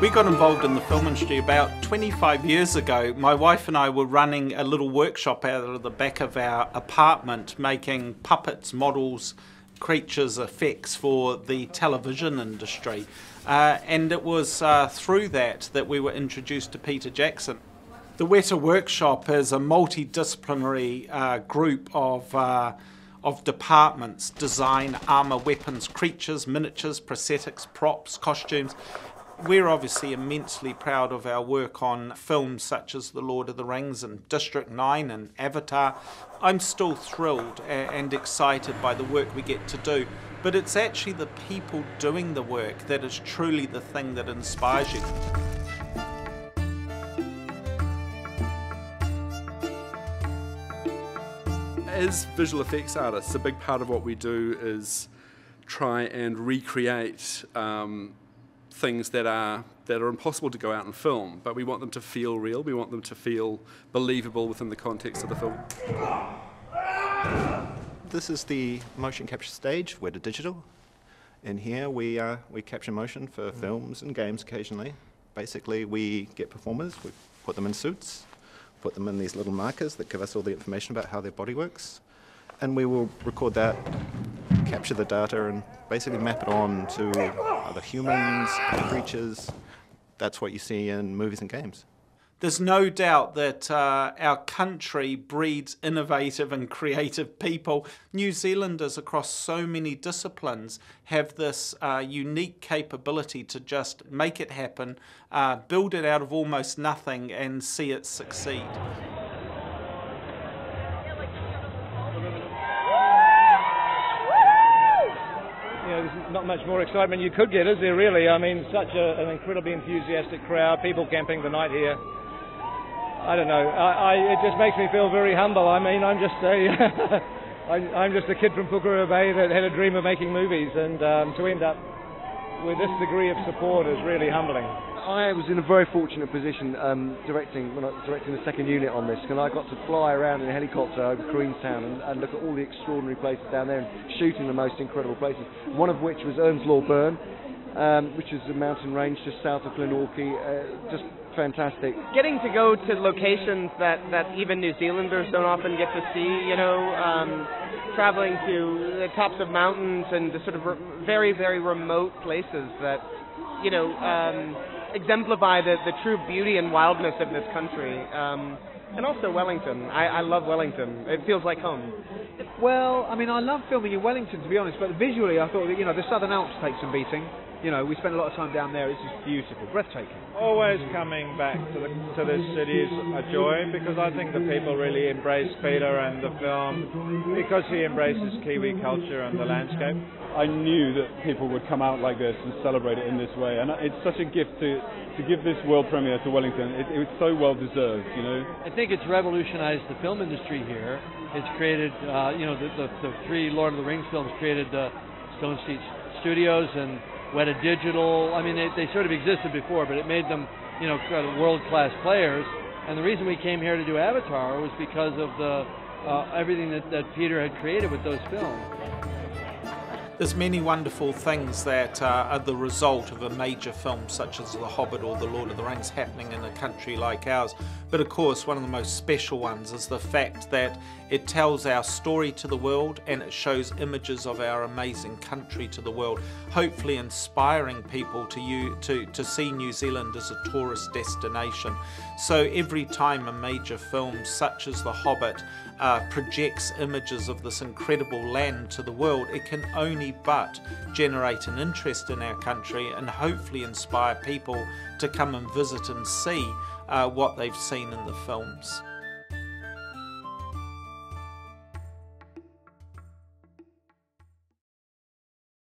We got involved in the film industry about 25 years ago. My wife and I were running a little workshop out of the back of our apartment, making puppets, models, creatures, effects for the television industry. And it was through that we were introduced to Peter Jackson. The Weta workshop is a multidisciplinary group of departments: design, armour, weapons, creatures, miniatures, prosthetics, props, costumes. We're obviously immensely proud of our work on films such as The Lord of the Rings and District 9 and Avatar. I'm still thrilled and excited by the work we get to do, but it's actually the people doing the work that is truly the thing that inspires you. As visual effects artists, a big part of what we do is try and recreate things that are impossible to go out and film, but we want them to feel real, we want them to feel believable within the context of the film. This is the motion capture stage, Weta Digital. In here we capture motion for films and games occasionally. Basically we get performers, we put them in suits, put them in these little markers that give us all the information about how their body works, and we will record that, capture the data, and basically map it on to other humans, creatures. That's what you see in movies and games. There's no doubt that our country breeds innovative and creative people. New Zealanders across so many disciplines have this unique capability to just make it happen, build it out of almost nothing and see it succeed. There's not much more excitement you could get, is there really? I mean, such an incredibly enthusiastic crowd, people camping the night here. I don't know, it just makes me feel very humble. I mean, I'm just I'm just a kid from Pukekohe Bay that had a dream of making movies, and to end up with this degree of support is really humbling. I was in a very fortunate position directing the second unit on this, and I got to fly around in a helicopter over Queenstown and look at all the extraordinary places down there and shooting the most incredible places. One of which was Ernslaw Burn, which is a mountain range just south of Glenorchy. Just fantastic. Getting to go to locations that even New Zealanders don't often get to see, you know, traveling to the tops of mountains and the sort of very, very remote places that, you know, exemplify the true beauty and wildness of this country. And also Wellington. I love Wellington. It feels like home. Well, I mean, I love filming in Wellington, to be honest, but visually I thought that, you know, the Southern Alps take some beating. You know, we spent a lot of time down there. It's just beautiful, breathtaking. Always coming back to this city is a joy, because I think the people really embrace Peter and the film because he embraces Kiwi culture and the landscape. I knew that people would come out like this and celebrate it in this way, and it's such a gift to give this world premiere to Wellington. It was so well deserved, you know. I think it's revolutionized the film industry here. It's created, you know, the three Lord of the Rings films created Stone Street Studios and Weta Digital. I mean, they sort of existed before, but it made them, you know, world-class players. And the reason we came here to do Avatar was because of the everything that Peter had created with those films. There's many wonderful things that are the result of a major film such as The Hobbit or The Lord of the Rings happening in a country like ours. But of course, one of the most special ones is the fact that it tells our story to the world and it shows images of our amazing country to the world, hopefully inspiring people to see New Zealand as a tourist destination. So every time a major film such as The Hobbit projects images of this incredible land to the world, it can only but generate an interest in our country and hopefully inspire people to come and visit and see what they've seen in the films.